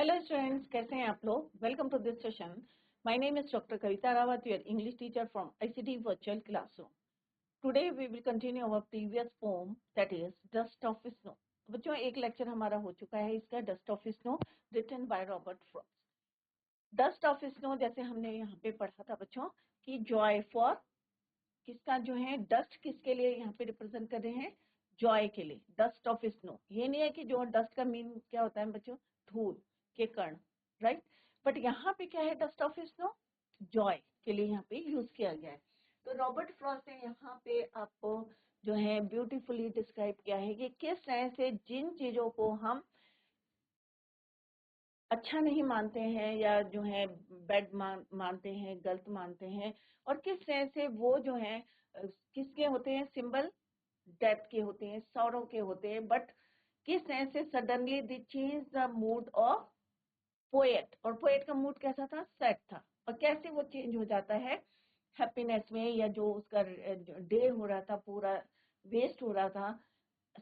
Hello students, कैसे हैं आप लोग? Welcome to this session. My name is doctor Kavita Rawat, your English teacher from ICT virtual classroom. Today we will continue our previous poem, that is dust of snow. बच्चों, एक lecture हमारा हो चुका है इसका, dust of snow, written by Robert Frost. Dust of snow जैसे हमने यहाँ पे पढ़ा था बच्चों कि जॉय फॉर, किसका जो है डस्ट किसके लिए यहाँ पे रिप्रेजेंट कर रहे हैं? जॉय के लिए। डस्ट ऑफ स्नो, ये नहीं है कि जो डस्ट का मीन क्या होता है बच्चों? धूल के कण, राइट? बट यहाँ पे क्या है? डस्ट ऑफ स्नो जॉय के लिए यहाँ पे यूज किया गया है। तो रॉबर्ट फ्रॉस्ट ने यहाँ पे आपको जो है ब्यूटीफुली डिस्क्राइब किया है कि किस तरह से जिन चीजों को हम अच्छा नहीं मानते हैं या जो है बैड मानते हैं, गलत मानते हैं, और किस तरह से वो जो है किसके होते हैं? सिंबल डेथ के होते हैं, सौरों के होते हैं। बट किस तरह से suddenly they change the mood off poet, और पोएट का मूड कैसा था? सैड था। और कैसे वो चेंज हो जाता है हैप्पीनेस में, या जो उसका डे हो रहा था पूरा वेस्ट हो रहा था,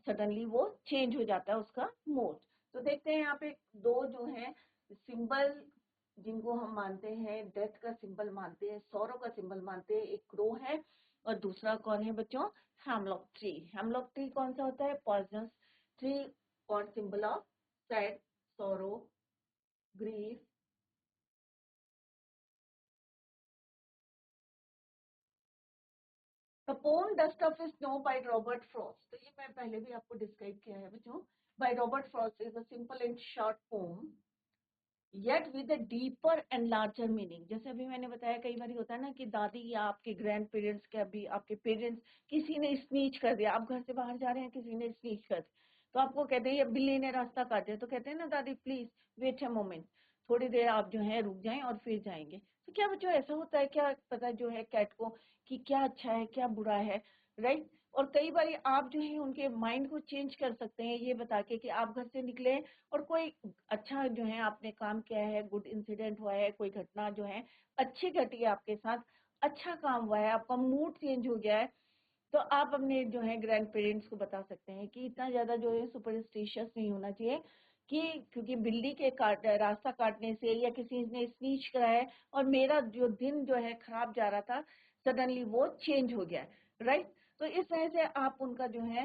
सडनली वो चेंज हो जाता है उसका मूड। तो देखते हैं यहाँ पे दो जो है सिंबल जिनको हम मानते हैं, डेथ का सिंबल मानते हैं, सौरों का सिंबल मानते हैं। एक क्रो है और दूसरा कौन है बच्चों? Hemlock tree. हेमलॉक ट्री कौन सा होता है? पॉइजनस ट्री, और symbol of sad, sorrow, grief. The pome dust of snow bye Robert Frost, तो ये मैं पहले भी आपको डिस्क्राइब किया है बच्चों। By Robert Frost is a simple and short poem yet with a deeper and larger meaning. जैसे अभी मैंने बताया, कई बार होता है ना कि दादी या आपके ग्रैंड पेरेंट्स का भी, आपके पेरेंट्स किसी ने स्नीच कर दिया, आप घर से बाहर जा रहे हैं, किसी ने स्नीच कर दिया, तो आपको कहते हैं ये बिल्ली ने रास्ता काट दिया, तो कहते हैं ना दादी प्लीज वेट अ मोमेंट, थोड़ी देर आप जो है रुक जाएं और फिर जाएंगे। तो क्या बच्चों ऐसा होता है? क्या पता जो है कैट को कि क्या अच्छा है क्या बुरा है, राइट? और कई बार आप जो है उनके माइंड को चेंज कर सकते हैं ये बता के कि आप घर से निकले और कोई अच्छा जो है आपने काम किया है, गुड इंसिडेंट हुआ है, कोई घटना जो है अच्छी घटी है आपके साथ, अच्छा काम हुआ है, आपका मूड चेंज हो गया है, तो आप अपने जो है ग्रैंड पेरेंट्स को बता सकते हैं कि इतना ज्यादा जो है सुपरस्टिशियस नहीं होना चाहिए कि क्योंकि बिल्ली के रास्ता काटने से या किसी ने स्नीच करा है और मेरा जो दिन जो है खराब जा रहा था, सडनली वो चेंज हो गया है, राइट? तो इस तरह से आप उनका जो है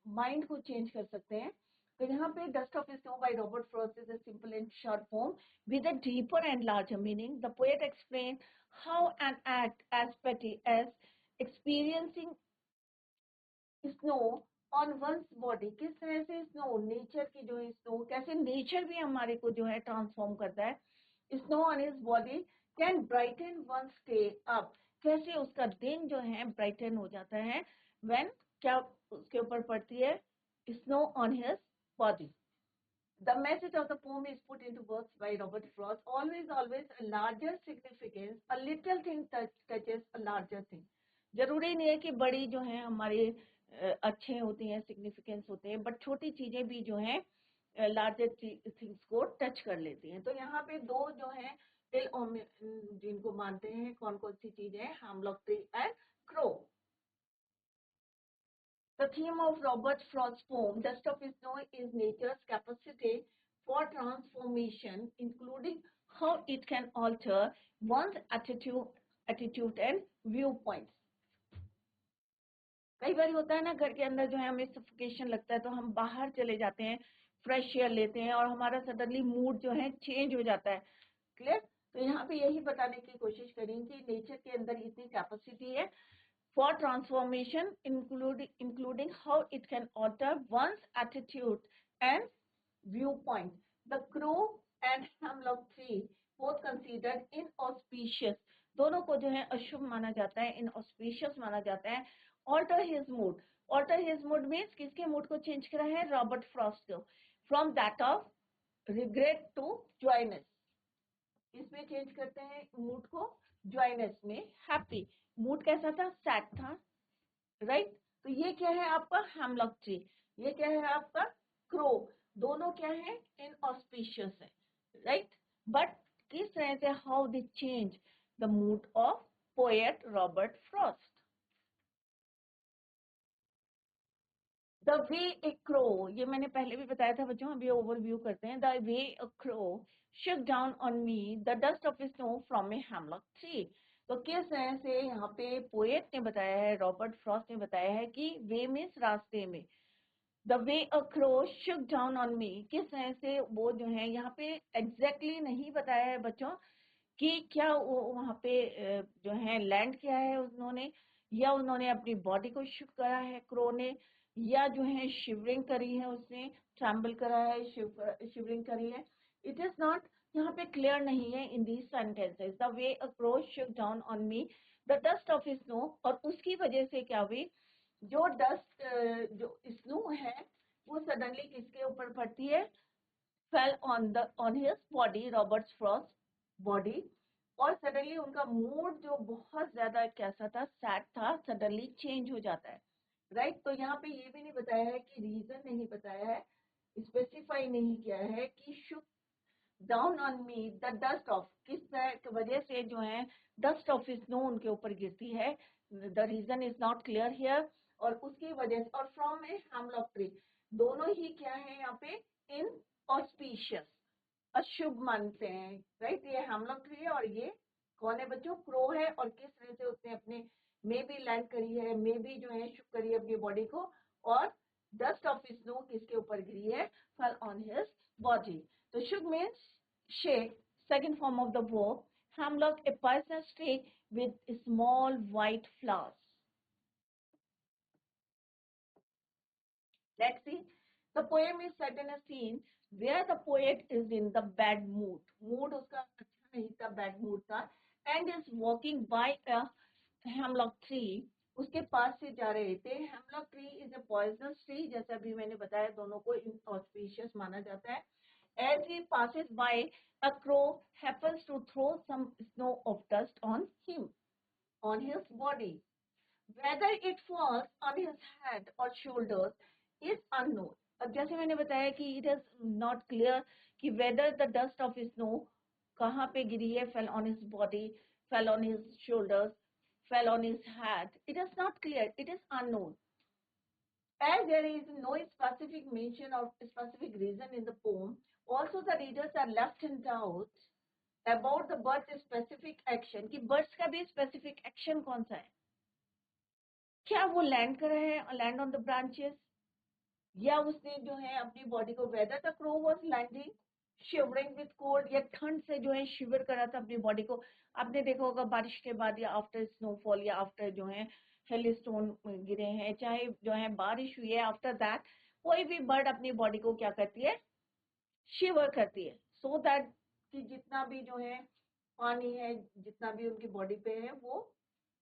माइंड को चेंज कर सकते हैं। तो यहाँ पे dust of snow bye Robert Frost is a simple and short form with a deeper and larger meaning. The poet explained how an act as petty as experiencing snow on one's body, किस तरह से snow, nature की जो है snow, कैसे nature भी हमारे को जो है ट्रांसफॉर्म करता है। Snow on his body can brighten one's day up, कैसे उसका दिन जो है ब्राइटन हो जाता है व्हेन क्या उसके ऊपर पड़ती है? Snow on his body. The message of the poem is put into words by Robert Frost. Always, always a larger significance. A little thing touches a larger thing. जरूरी नहीं है कि बड़ी जो है हमारे अच्छे होते हैं, सिग्निफिकेंस होते हैं, बट छोटी चीजें भी जो है लार्जर थिंग्स को टच कर लेती हैं। तो यहाँ पे दो जो है जिनको मानते हैं, कौन कौन सी चीजें हैं? Hemlock tree and crow. The theme of Robert Frost's poem, Dust of Snow, is nature's capacity for transformation, including how it can alter one's attitude and viewpoints. कई बार होता है ना, घर के अंदर जो है हमें सफोकेशन लगता है तो हम बाहर चले जाते हैं, फ्रेश एयर लेते हैं और हमारा सडनली मूड जो है चेंज हो जाता है। क्लियर? तो यहाँ पे यही बताने की कोशिश करेंगे कि नेचर के अंदर इतनी कैपेसिटी है for transformation, including how it can alter one's attitude and viewpoint. The crow and hemlock tree both considered inauspicious, दोनों को जो है अशुभ माना जाता है, inauspicious माना जाता है। Alter his mood, alter his mood means किसके मूड को चेंज करा है? रॉबर्ट फ्रॉस्ट को। From that of regret to joyness, इसमें चेंज करते हैं मूड को जॉयनेस में, हैप्पी। मूड कैसा था? सैड था, राइट? तो ये क्या है आपका? Hemlock tree. ये क्या है आपका? क्रो। दोनों क्या है? इनऑस्पिशियस है, राइट? बट किस तरह से, how they change the mood off poet Robert Frost. The way A crow, ये मैंने पहले भी बताया था बच्चों, अभी ओवरव्यू करते हैं. The way a crow shook down on me the dust of snow from a hemlock tree. तो किस तरह से यहाँ पे पोएट ने बताया है, रॉबर्ट फ्रॉस्ट ने बताया है कि वे मीन्स रास्ते में, the way a crow shook down on me, किस तरह से वो जो है यहाँ पे एग्जैक्टली नहीं बताया है बच्चों कि क्या वो वहाँ पे जो है लैंड किया है उन्होंने, या उन्होंने अपनी बॉडी को शुक करा है क्रो ने, या जो है शिवरिंग करी है उसने, ट्रैम्बल करा है, शिवरिंग करी है. इट इज नॉट यहाँ पे क्लियर नहीं है in these sentences. The way a crow Shuk down on me the dust of snow, और उसकी वजह से क्या हुई, जो डस्ट जो स्नो है वो सडनली किसके ऊपर पड़ती है, fell on his body, Robert Frost body, और सडनली उनका मूड जो बहुत ज्यादा कैसा था, सैड था, सडनली चेंज हो जाता है. राइट. तो यहाँ पे ये भी नहीं बताया है कि रीजन नहीं बताया है, स्पेसिफाई नहीं किया है कि शुक down on me the dust of, किस वजह से जो है डस्ट ऑफ स्नो उनके ऊपर गिरती है, the reason is not clear here. और उसकी वजह से, और फ्रॉम ए हेमलॉक ट्री, दोनों ही क्या है यहाँ पे, इन ऑस्पिशियस, अशुभ मानते हैं. राइट. ये हेमलॉक ट्री है और ये कौन है बच्चों, क्रो है. और किस तरह से उसने अपने में भी लैंड करी है, में भी जो है शुभ करी है अपनी बॉडी को, और डस्ट ऑफ स्नो किसके ऊपर गिरी है, फॉल ऑन हिज बॉडी. तो शुभ means shake, second form of the verb. Hemlock, a poisonous tree with small white flowers. Let's see. The poem is set in a scene where the poet is in the bad mood. Mood उसका अच्छा नहीं था, bad mood था, and is walking by a hemlock tree. उसके पास से जा रहे थे. Hemlock tree is a poisonous tree, जैसा भी मैंने बताया, दोनों को inauspicious माना जाता है. As he passes by, a crow happens to throw some snow of dust on him, on his body. Whether it falls on his head or shoulders is unknown. अब जैसे मैंने बताया कि it is not clear कि whether the dust of snow कहाँ पे गिरी है, fell on his body, fell on his shoulders, fell on his head. It is not clear. It is unknown. As there is no specific mention of specific reason in the poem, also the readers are left in doubt about the bird's specific action, कि birds का भी specific action कौन सा है, क्या वो land कर रहे हैं, लैंड ऑन द ब्रांचेस, या उसने जो है अपनी बॉडी को, whether the crow was landing shivering with cold, या ठंड से जो है शिवर कर रहा था अपनी बॉडी को. आपने देखा होगा बारिश के बाद या आफ्टर स्नोफॉल या आफ्टर जो है हेल स्टोन गिरे हैं, चाहे जो है बारिश हुई है, आफ्टर दैट कोई भी बर्ड अपनी बॉडी को क्या करती है, शिवर करती है, सो दैट कि जितना भी जो है पानी है, जितना भी उनकी बॉडी पे है, वो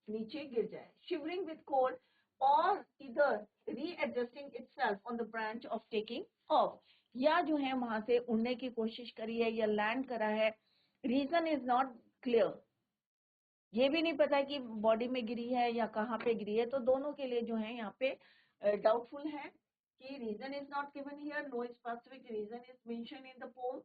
नीचे गिर जाए. शिवरिंग विद कोल्ड, और इधर readjusting itself on the branch of taking off, या जो है वहां से उड़ने की कोशिश करी है या लैंड करा है. रीजन इज नॉट क्लियर, ये भी नहीं पता कि बॉडी में गिरी है या कहाँ पे गिरी है. तो दोनों के लिए जो है यहाँ पे डाउटफुल है कि reason is not given here, no specific reason is mention in the poem.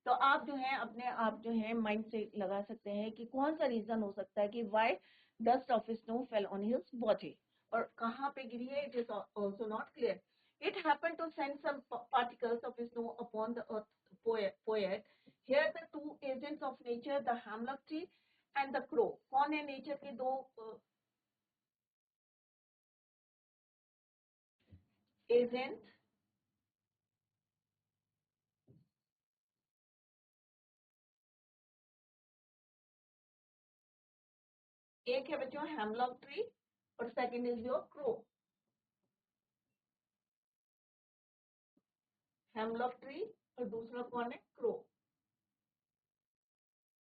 तो आप जो है अपने आप जो है माइंड से लगा सकते हैं कि कौन सा रीजन हो सकता है कि why dust of snow fell on his body, और कहाँ पे गिरी है, it is also not clear. It happened to send some particles of snow upon the earth poet. Here the two agents of nature, the hemlock tree and the crow. कौन है nature के दो agent? एक है बच्चों hemlock tree, और second is your crow. Hemlock tree और दूसरा कौन है, क्रो.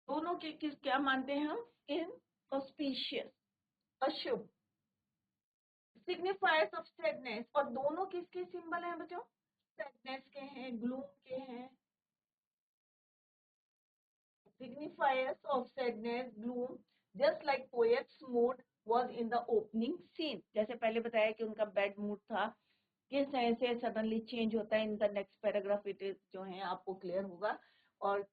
दोनों के किस क्या मानते हैं हम, इन ऑस्पिशियस, अशुभ, सिग्निफायर्स ऑफ सैडनेस. और दोनों किसके सिंबल हैं बच्चों, सैडनेस के हैं, ग्लूम के हैं. signifiers of sadness, gloom, just like poet's mood was in the opening scene. जैसे पहले बताया कि उनका बैड मूड था, किस तरह से सडनली चेंज होता है in the next paragraph, it is जो है आपको क्लियर होगा. और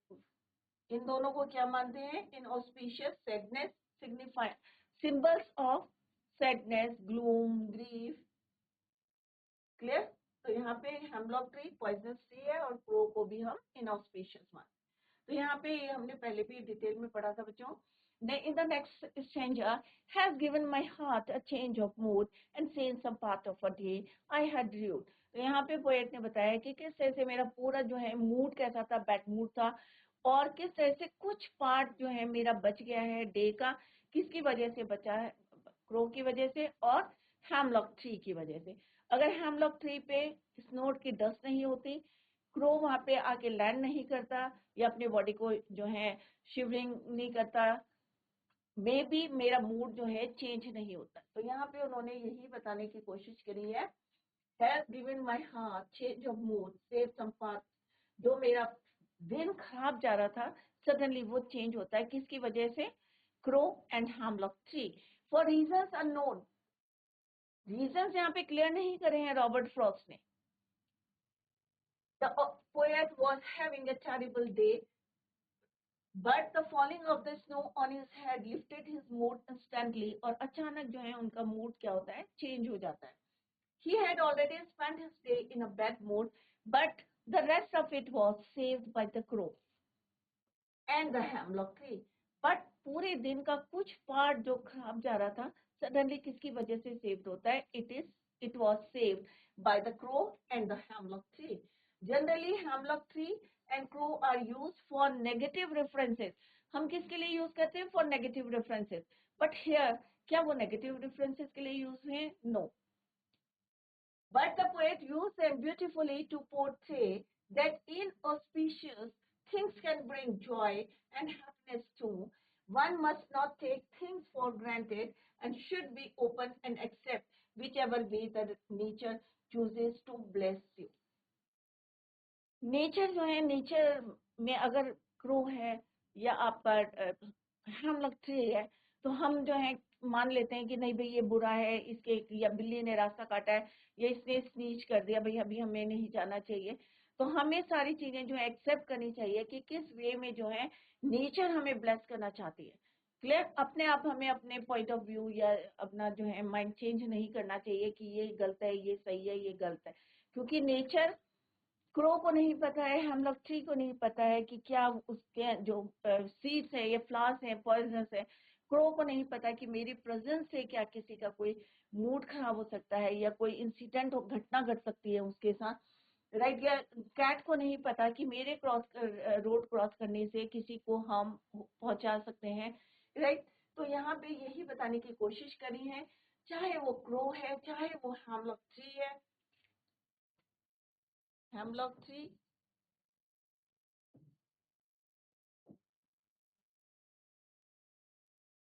इन दोनों को क्या मानते हैं, inauspicious, sadness, signify, symbols of sadness, gloom, grief, clear? तो यहाँ पे हेमलॉक ट्री पॉइजनस ट्री है और क्रो को भी हम इनऑस्पिशियस मान। तो यहाँ पे ये हमने पहले भी डिटेल में पढ़ा था बच्चों। In the next stranger has given my heart a change of mood and since some part of a day I had rude. तो यहाँ पे पोएट ने बताया कि किस तरह से मेरा पूरा जो है मूड कैसा था, बैड मूड था, और किस तरह से कुछ पार्ट जो है मेरा बच गया है डे का, किसकी वजह से बचा है, क्रो की वजह से और हेमलॉक ट्री की वजह से। अगर हेमलॉक ट्री पे स्नोड की डस्ट नहीं होती, क्रो वहां पे आके लैंड नहीं करता या अपने बॉडी को जो है शिवरिंग नहीं करता, मे बी मेरा मूड जो है चेंज नहीं होता। तो यहाँ पे उन्होंने यही बताने की कोशिश करी है, has given my heart change of mood save some part. जो मेरा दिन खराब जा रहा था सडनली वो चेंज होता है, किसकी वजह से, crow and hemlock tree, for reasons unknown. Reasons यहाँ पे क्लियर नहीं करे हैं रॉबर्ट फ्रॉस्ट ने। The poet was having a terrible day, but the falling of the snow on his head lifted his mood instantly. और अचानक जो है उनका मूड क्या होता है, चेंज हो जाता है। He had already spent his day in a bad mood, but the rest of it was saved by the crow and the hemlock tree. But पूरे दिन का कुछ पार्ट जो खराब जा रहा था सडनली किसकी वजह से सेव्ड होता है, it was saved by the crow and the hemlock tree. Generally hemlock tree and crow are used for negative references. हम किसके लिए यूज करते हैं, for negative references. But here क्या वो negative references के लिए यूज हुए, no. But the poet used them beautifully to portray that inauspicious things can bring joy and happiness too. One must not take things for granted and should be open and accept whichever way the nature chooses to bless you. Nature जो है, nature में अगर crow है या आपका hemlock tree है, तो हम जो है मान लेते हैं कि नहीं भाई ये बुरा है, इसके या बिल्ली ने रास्ता काटा है या इसने स्नीच कर दिया, भाई अभी हमें नहीं जाना चाहिए। तो हमें सारी चीजें जो है एक्सेप्ट करनी चाहिए कि किस वे में जो है नेचर हमें ब्लेस करना चाहती है। क्लियर? अपने आप हमें अपने पॉइंट ऑफ व्यू या अपना जो है माइंड चेंज नहीं करना चाहिए कि ये गलत है, ये सही है, ये गलत है, क्योंकि नेचर क्रो को नहीं पता है, हेमलॉक ट्री को नहीं पता है कि क्या उसके जो सीड्स है या फ्लावर्स है पॉइजनस है। क्रो को नहीं पता कि मेरी प्रेजेंस से क्या किसी का कोई मूड खराब हो सकता है या कोई इंसिडेंट घटना घट सकती है उसके साथ, राइट? या कैट को नहीं पता कि मेरे रोड क्रॉस करने से किसी को हार्म पहुंचा सकते हैं, राइट? तो यहाँ पे यही बताने की कोशिश करी है, चाहे वो क्रो है चाहे वो हेमलॉक ट्री है। हेमलॉक ट्री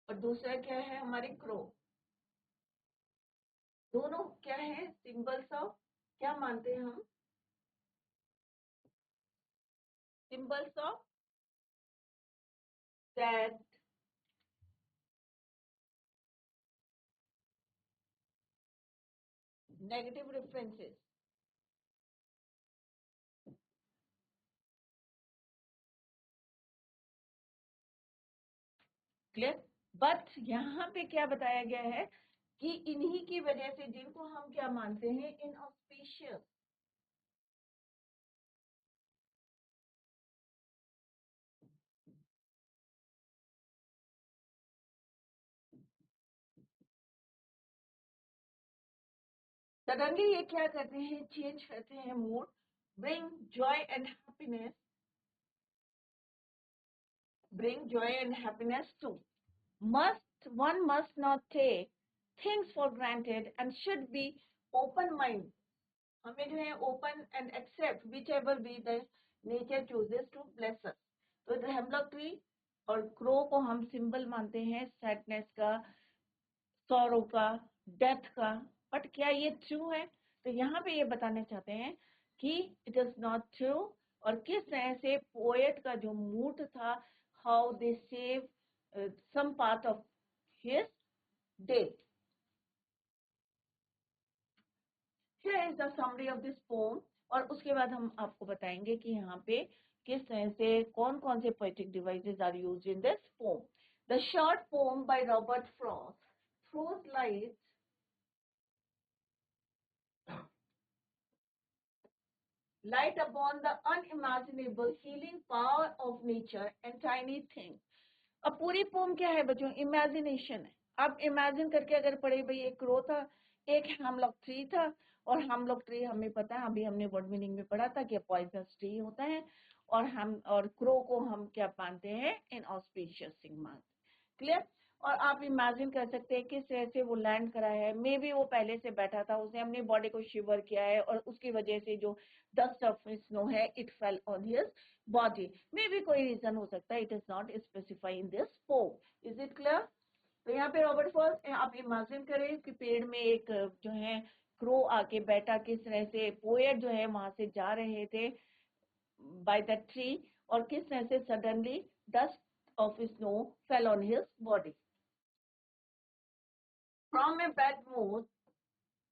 और दूसरा क्या है हमारे क्रो, दोनों क्या है, सिंबल्स ऑफ, क्या मानते हैं हम, symbols of sad, negative references. Clear? But यहाँ पे क्या बताया गया है कि इन्हीं की वजह से जिनको हम क्या मानते हैं, इनऑस्पिशियस, सडनली ये क्या करते हैं, चेंज करते हैं mood, bring Joy and happiness, bring joy and happiness too. One must not take things for granted and should be open mind. हमें जो है open and accept whichever be the nature chooses to bless us. तो the hemlock tree और crow को हम symbol मानते हैं sadness का, सॉरो का, डेथ का। बट क्या ये ट्रू है? तो यहाँ पे ये बताना चाहते हैं कि इट इज नॉट ट्रू, और किस तरह से पोएट का जो मूड था, how they save some part of his day. Here is the summary of this poem, और उसके बाद हम आपको बताएंगे कि यहाँ पे किस तरह से कौन कौन से poetic devices are used in this poem. The short poem by Robert Frost throws light light upon the unimaginable healing power of nature and tiny things. अब पूरी पोम क्या है बच्चों? इमेजिनेशन है. आप इमेजिन करके अगर पढ़े, भाई एक क्रो था, एक हेमलॉक ट्री था, और हेमलॉक ट्री हमें पता है, अभी हमने वर्ड मीनिंग में पढ़ा था कि पॉइजनस ट्री होता है, और क्रो को हम क्या मानते हैं? इन ऑस्पिशियस थिंग मानते. क्लियर? और आप इमेजिन कर सकते हैं किस तरह से वो लैंड करा है. मे बी वो पहले से बैठा था, उसने अपनी बॉडी को शिवर किया है, और उसकी वजह से जो डस्ट ऑफ स्नो है, it fail on his body. May be कोई रीजन हो सकता है, it is not specify in this pome. Is it clear? तो यहाँ पे रॉबर्ट फ्रॉस्ट, आप इमेजिन करें कि पेड़ में एक जो है क्रो आके बैठा, किस तरह से पोएट जो है वहां से जा रहे थे बाय द ट्री, और किस तरह से suddenly dust of snow fell on his body. From a bad mood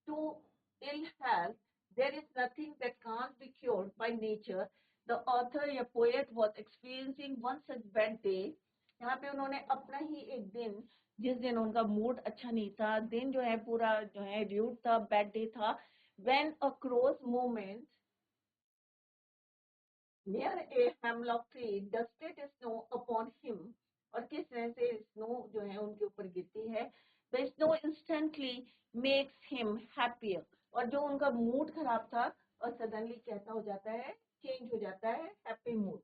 to ill health, there is nothing that can't be cured by nature. The author या poet was experiencing one such bad day. यहाँ पे उन्होंने अपना ही एक दिन, जिस दिन उनका मूड अच्छा नहीं था, दिन जो है पूरा जो है ड्यूड था, बैड डे था, when a crow's movement near a hemlock tree dusted snow upon him. और किस तरह से स्नो जो है उनके ऊपर गिरती है. The snow instantly makes him happier. और जो उनका मूड खराब था, और सडनली कैसा हो जाता है? चेंज हो जाता है, happy mood.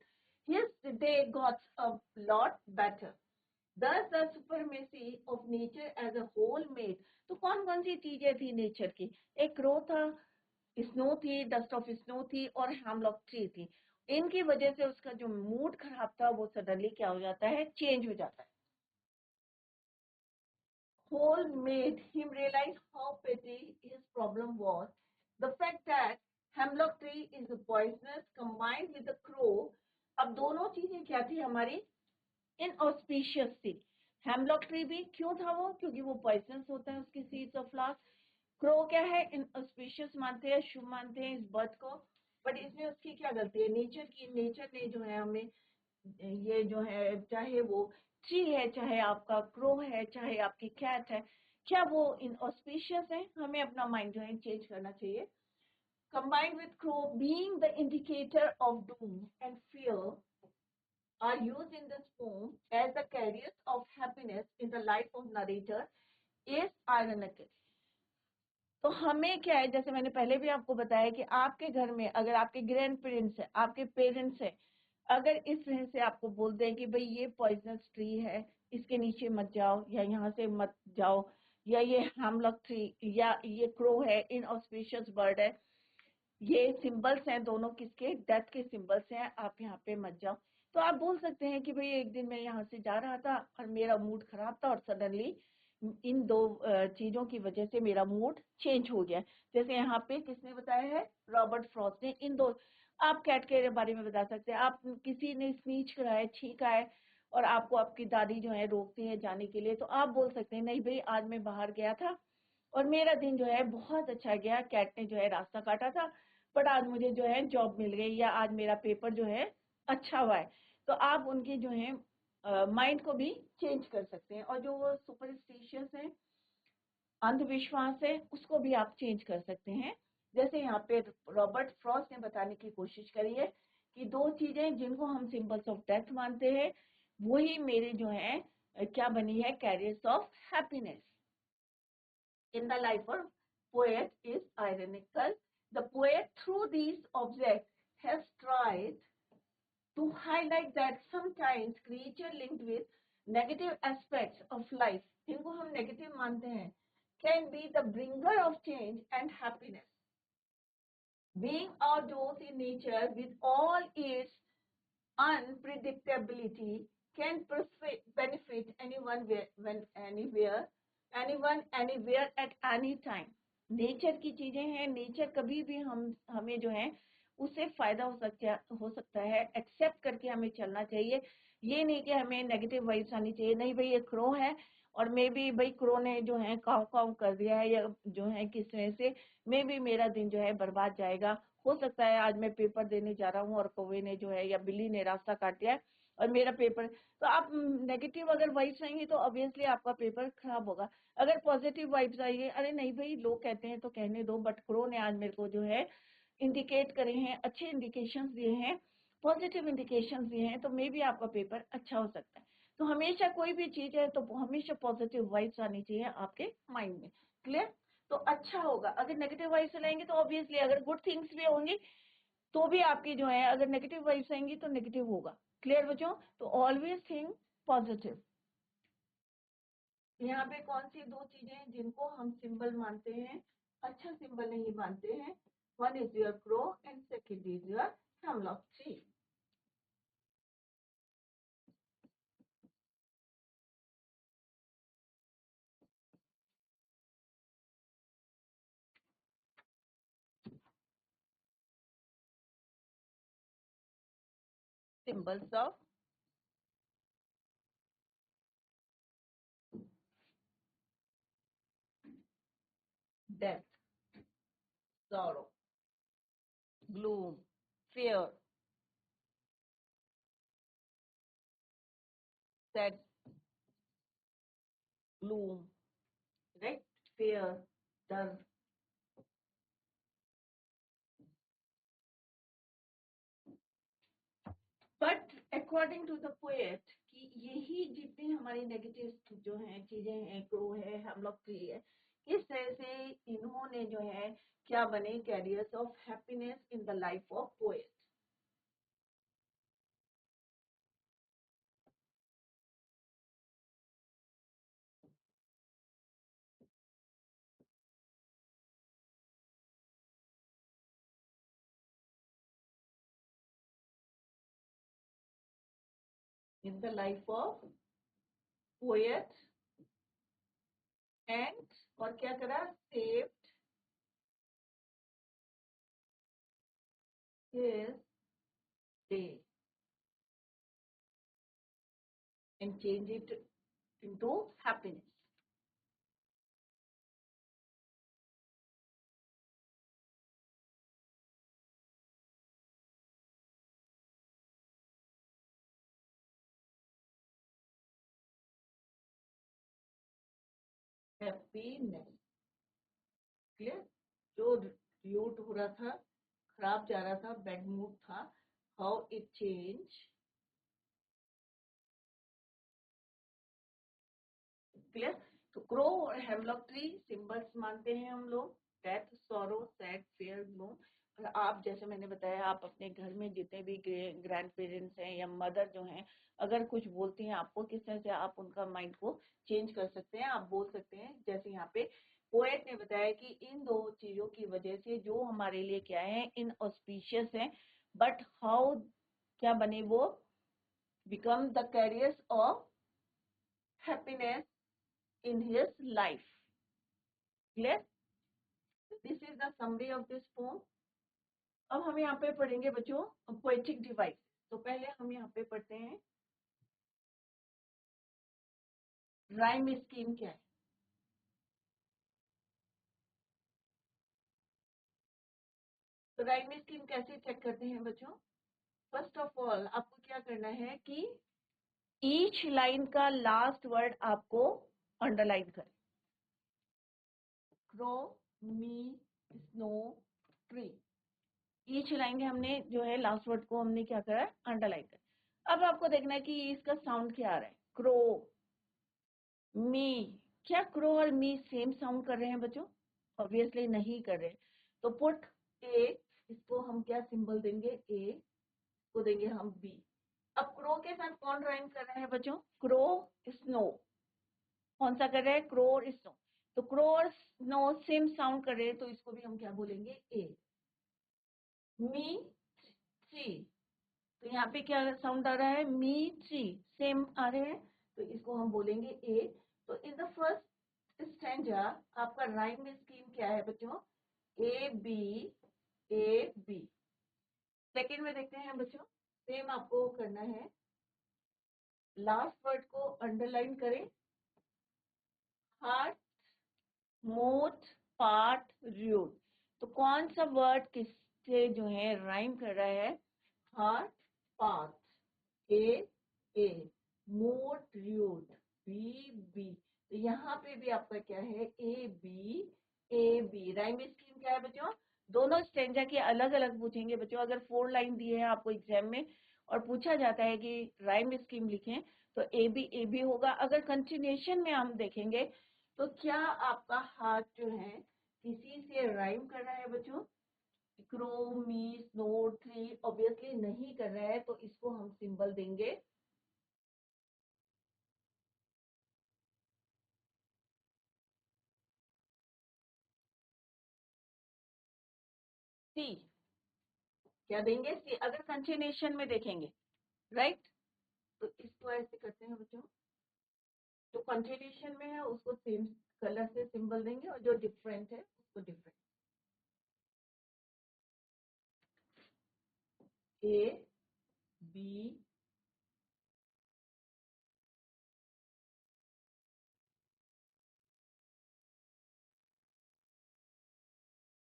His day got a lot better. Thus the supremacy of nature as a whole made. तो कौन कौन सी चीजें थी नेचर की? एक क्रो था, स्नो थी, डस्ट ऑफ स्नो थी, और हेमलॉक ट्री थी. इनकी वजह से उसका जो मूड खराब था वो सडनली क्या हो जाता है? चेंज हो जाता है. Whole made him realize how petty his problem was. The fact that hemlock tree is poisonous combined with the crow. अब दोनों चीजें क्या थी हमारी? इनऑस्पिशियस थी. हेमलॉक ट्री भी क्यों था वो? क्योंकि वो पॉइजनस होता है, उसकी सीड्स और फ्लावर्स. क्रो क्या है? इनऑस्पिशियस मानते हैं, शुभ मानते हैं इस बर्ड को. बट इसमें उसकी क्या गलती है? नेचर की. नेचर ने जो है हमें ये जो है, चाहे वो ट्री है, चाहे आपका क्रो है, चाहे आपकी कैट है, क्या वो इनऑस्पिशियस है? हमें अपना माइंड जो है चेंज करना चाहिए. Combined with crow being the indicator of doom and fear are used in this poem as the carriers of happiness in the life of narrator is ironical. तो हमें क्या है, जैसे मैंने पहले भी आपको बताया कि आपके घर में अगर आपके ग्रैंड पेरेंट्स है, आपके पेरेंट्स है, अगर इस तरह से आपको बोलते हैं कि भाई ये पॉइजनस ट्री है, इसके नीचे मत जाओ, या यहाँ से मत जाओ, या ये हेमलॉक ट्री, या ये क्रो है, इनऑस्पिशियस बर्ड है, ये सिंबल्स हैं दोनों किसके? डेथ के सिंबल्स हैं, आप यहाँ पे मत जाओ. तो आप बोल सकते हैं कि भाई एक दिन मैं यहाँ से जा रहा था और मेरा मूड खराब था, और सडनली इन दो चीजों की वजह से मेरा मूड चेंज हो गया. जैसे यहाँ पे किसने बताया है? रॉबर्ट फ्रॉस्ट ने. इन दो, आप कैट के बारे में बता सकते हैं. आप किसी ने स्नीच कराया, छींका है, और आपको आपकी दादी जो है रोकती है जाने के लिए, तो आप बोल सकते हैं नहीं भाई आज मैं बाहर गया था और मेरा दिन जो है बहुत अच्छा गया, कैट ने जो है रास्ता काटा था, बट आज मुझे जो है जॉब मिल गई, या आज मेरा पेपर जो है अच्छा हुआ है. तो आप उनकी जो है माइंड को भी चेंज कर सकते हैं. और जो वो सुपरस्टिशियस है, अंधविश्वास है, उसको भी आप चेंज कर सकते हैं. जैसे यहाँ पे रॉबर्ट फ्रॉस्ट ने बताने की कोशिश करी है कि दो चीजें जिनको हम सिंबल्स ऑफ डेथ मानते हैं, वही मेरे जो है क्या बनी है? Carriers of happiness. In the life of poet is ironical. The poet, through these objects, has tried to highlight that sometimes creature linked with negative aspects of life, जिनको हम negative मानते हैं, can be the bringer of change and happiness. Being outdoors in nature with all its unpredictability can benefit anyone anywhere at any time. Nature की चीजें हैं, nature कभी भी हमें जो है उससे फायदा हो सकता है. एक्सेप्ट करके हमें चलना चाहिए. ये नहीं कि हमें नेगेटिव वाइब्स आनी चाहिए. नहीं भाई ये क्रो है, और मे बी भाई क्रो ने जो है काव काव कर दिया है, या जो है किस तरह से मे बी मेरा दिन जो है बर्बाद जाएगा. हो सकता है आज मैं पेपर देने जा रहा हूँ और कौवे ने जो है या बिल्ली ने रास्ता काट दिया है और मेरा पेपर. तो आप नेगेटिव अगर वाइब्स आएंगे तो ऑब्वियसली आपका पेपर खराब होगा. अगर पॉजिटिव वाइब्स आएंगे, अरे नहीं भाई लोग कहते हैं तो कहने दो, बट क्रो ने आज मेरे को जो है इंडिकेट करे हैं, अच्छे इंडिकेशंस दिए हैं, पॉजिटिव इंडिकेशंस दिए हैं, तो मे बी आपका पेपर अच्छा हो सकता है। तो हमेशा कोई भी चीज है तो हमेशा पॉजिटिव वाइब्स आनी चाहिए आपके माइंड में। क्लियर? तो अच्छा होगा। अगर नेगेटिव वाइब्स लाएंगे तो ऑब्वियसली, अगर गुड थिंग्स भी होंगी तो भी आपकी जो है, अगर नेगेटिव वाइब्स आएंगी तो नेगेटिव होगा। क्लियर बच्चों? तो ऑलवेज थिंक पॉजिटिव। यहाँ पे कौन सी दो चीजें जिनको हम सिंबल मानते हैं, अच्छा सिंबल नहीं मानते हैं? One is your crow and second is your hemlock tree. Symbols of death, sorrow, gloom, fear, sad, gloom, right? Fear, डर। But according to the poet कि यही जितनी हमारी नेगेटिव जो है चीजें हैं, क्रो है, हेमलॉक ट्री है, इस तरह से इन्होंने जो है क्या बने, carriers of happiness in the life of poet. In the life of poet and, और क्या करा, saved his day and change it into happiness. Happiness. Clear? जो ड्यूट हो रहा था, खराब जा रहा था, बैड मूड था, हाउ इट चेंज। क्लियर? तो क्रो और हेमलॉक ट्री सिंबल्स मानते हैं हम लोग, death, sorrow, sad, fear, gloom. और आप जैसे मैंने बताया, आप अपने घर में जितने भी ग्रैंड पेरेंट्स हैं या मदर जो हैं, अगर कुछ बोलती हैं आपको, किस तरह से आप उनका माइंड को चेंज कर सकते हैं, आप बोल सकते हैं। जैसे यहाँ पे पोएट ने बताया कि इन दो चीजों की वजह से जो हमारे लिए क्या है, इन ऑस्पिशियस है, बट हाउ क्या बने वो, become the carriers of happiness in his life. Clear? This is the summary of this poem. अब हम यहाँ पे पढ़ेंगे बच्चों पोएटिक डिवाइस। तो पहले हम यहाँ पे पढ़ते हैं राइम स्कीम क्या है। तो राइम स्कीम कैसे चेक करते हैं बच्चों? फर्स्ट ऑफ ऑल आपको क्या करना है कि ईच लाइन का लास्ट वर्ड आपको अंडरलाइन करें। क्रो, मी, स्नो, ट्री। ईच लाइन के हमने जो है लास्ट वर्ड को हमने क्या करा, अंडरलाइन करा। अब आपको देखना है कि इसका साउंड क्या आ रहा है। क्रो, मी, क्या क्रो और मी सेम साउंड कर रहे हैं बच्चों? ऑब्वियसली नहीं कर रहे। तो पुट ए, इसको हम क्या सिंबल देंगे, ए को देंगे हम बी। अब क्रो के साथ कौन राइम कर रहे हैं बच्चों? Crow, snow. कौन सा कर रहे हैं? क्रो और स्नो। तो क्रो और स्नो सेम साउंड कर रहे हैं, तो इसको भी हम क्या बोलेंगे, ए। मी, ट्री, तो यहाँ पे क्या साउंड आ रहा है, मी, ट्री, सेम आ रहे हैं, तो इसको हम बोलेंगे ए। तो इन द फर्स्ट स्टैंजा आपका राइम स्कीम क्या है बच्चों? A B, A B. Second में देखते हैं बच्चों, सेम आपको करना है, लास्ट वर्ड को अंडरलाइन करें। Heart, mood, part, rued. तो कौन सा वर्ड किससे जो है राइम कर रहा है? हार्ट, पार्ट, ए ए, मोट, रूट, बी बी। तो यहाँ पे भी आपका क्या है, A B, A B. Rhyme scheme क्या है बच्चों? दोनों स्टेंजा के अलग अलग पूछेंगे बच्चों। अगर 4 लाइन दिए हैं आपको एग्जाम में और पूछा जाता है कि राइम स्कीम लिखें तो ए बी होगा। अगर कंटिन्यूएशन में हम देखेंगे तो क्या आपका हाथ जो है किसी से राइम कर रहा है बच्चों? क्रो, मी, स्नो, ट्री ऑब्वियसली नहीं कर रहा है, तो इसको हम सिंबल देंगे सी। क्या देंगे? सी। अगर कंटिन्यूएशन में देखेंगे, राइट, तो इसको ऐसे करते हैं बच्चों, जो कंटिन्यूएशन में है उसको सेम कलर से सिंबल देंगे और जो डिफरेंट है उसको different. A B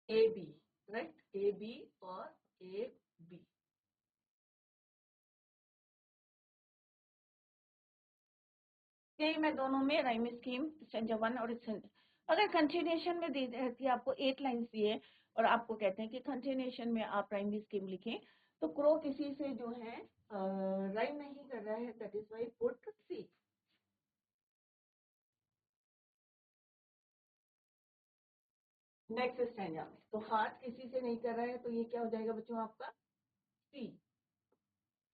A B, right, A B और ए बी। यही मैं दोनों में राइम स्कीम स्टेंजा 1 और अगर कंटिन्यूएशन में दे रहती है आपको 8 लाइन्स दिए और आपको कहते हैं कि कंटिन्यूएशन में आप राइम स्कीम लिखें, तो क्रो किसी से जो है राइम नहीं कर रहा है, that is why put C. Next stanza में तो हार्ट किसी से नहीं कर रहा है, तो ये क्या हो जाएगा बच्चों आपका? सी।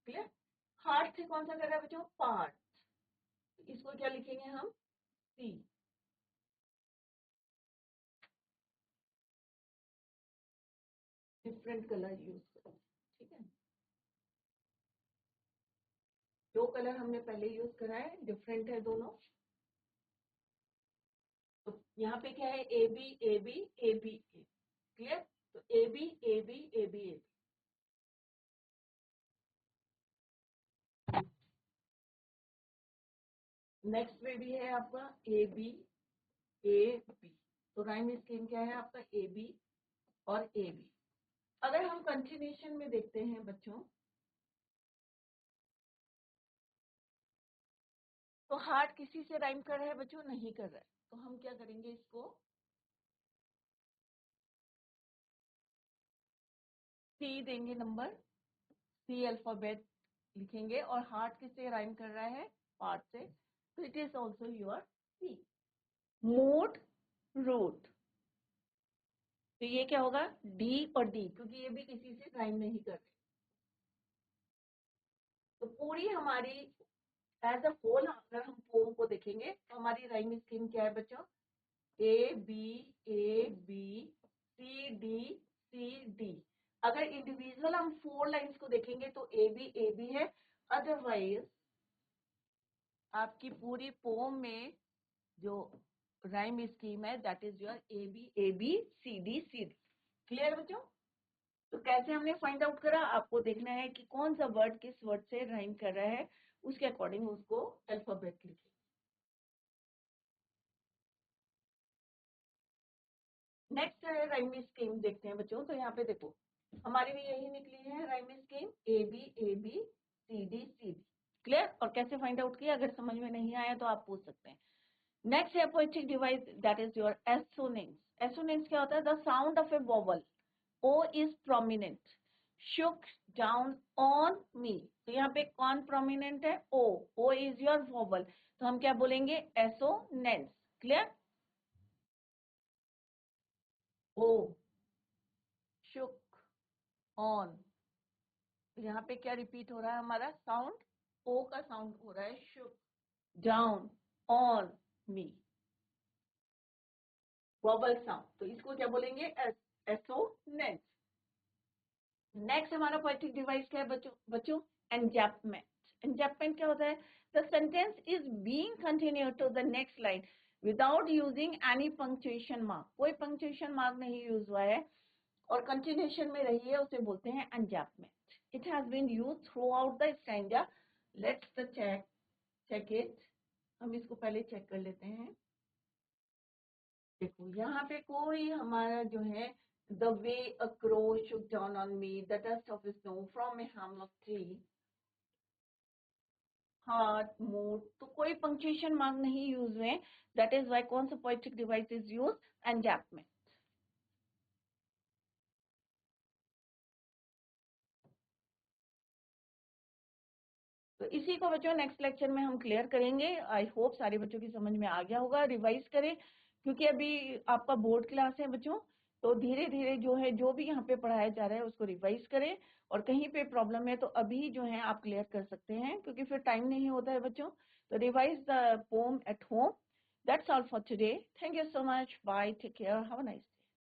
क्लियर? हार्ट से कौन सा कर रहा है बच्चों? पार्ट। इसको क्या लिखेंगे हम? सी। डिफरेंट कलर यूज करें, ठीक है। जो कलर हमने पहले यूज करा है डिफरेंट है दोनों। तो यहाँ पे क्या है? A B A B A B A. Clear? तो A B A B A B A. Next में भी है आपका ए बी ए बी। तो राइम स्कीम क्या है आपका? ए बी और ए बी। अगर हम कंटिन्यूएशन में देखते हैं बच्चों, तो हार्ट किसी से राइम कर रहा है बच्चों? नहीं कर रहा है, तो हम क्या करेंगे? इसको सी देंगे नंबर, सी अल्फाबेट लिखेंगे। और हार्ट किससे राइम कर रहा है? पार्ट से, तो it is also your C. Mode, root, तो ये क्या होगा? डी और डी, क्योंकि ये भी किसी से राइम नहीं कर रहे। तो पूरी हमारी एज अ होल अगर हम पोम को देखेंगे तो हमारी राइम स्कीम क्या है बच्चों? A B C D. अगर इंडिविजुअल हम 4 लाइंस को देखेंगे तो ए बी है। अदरवाइज आपकी पूरी पोम में जो राइम स्कीम है that is your A B C D C D. Clear बच्चों? तो कैसे हमने फाइंड आउट करा? आपको देखना है कि कौन सा वर्ड किस वर्ड से राइम कर रहा है, उसके अकॉर्डिंग उसको अल्फाबेट लिखिए। नेक्स्ट है राइम स्कीम, देखते हैं बच्चों। तो यहाँ पे देखो हमारी भी यही निकली है rhyme scheme, A B C D C D. Clear? और कैसे फाइंड आउट किया? अगर समझ में नहीं आया तो आप पूछ सकते हैं। नेक्स्ट है poetic device, that is your assonance. Assonance क्या होता है? The sound of A vowel O is prominent, shook down on me। तो यहाँ पे कौन prominent है? O। O is your vowel, तो हम क्या बोलेंगे? assonance। Clear? O shook on, तो यहाँ पे क्या रिपीट हो रहा है? हमारा साउंड O का साउंड हो रहा है shook down on me, vowel sound, तो इसको क्या बोलेंगे? assonance। नेक्स्ट हमारा पोएटिक डिवाइस क्या है बच्चों? एंजैपमेंट। एंजैपमेंट क्या होता है? The sentence is being continued to the next line without using any punctuation mark. कोई पंक्चुएशन मार्क नहीं यूज हुआ है और कंटिन्यूएशन में रही है, उसे बोलते हैं enjambment. It has been used throughout the stanza. Let's the check it. हम इसको पहले चेक कर लेते हैं। देखो यहाँ पे कोई हमारा जो है the way a crow shook down on me, the dust of snow from a hemlock tree, heart, mood, तो कोई पंक्चुएशन मार्क नहीं यूज हुए। दैट इज वाई कौन सा पोएटिक डिवाइस इज यूज? एंजैपमेंट। तो इसी को बच्चों नेक्स्ट लेक्चर में हम क्लियर करेंगे। आई होप सारे बच्चों की समझ में आ गया होगा। रिवाइज करें क्योंकि अभी आपका बोर्ड क्लास है बच्चों, तो धीरे धीरे जो है जो भी यहाँ पे पढ़ाया जा रहा है उसको रिवाइज करें, और कहीं पे प्रॉब्लम है तो अभी जो है आप क्लियर कर सकते हैं क्योंकि फिर टाइम नहीं होता है बच्चों। तो revise the poem at home. That's all for today. Thank you so much. Bye, take care, have a nice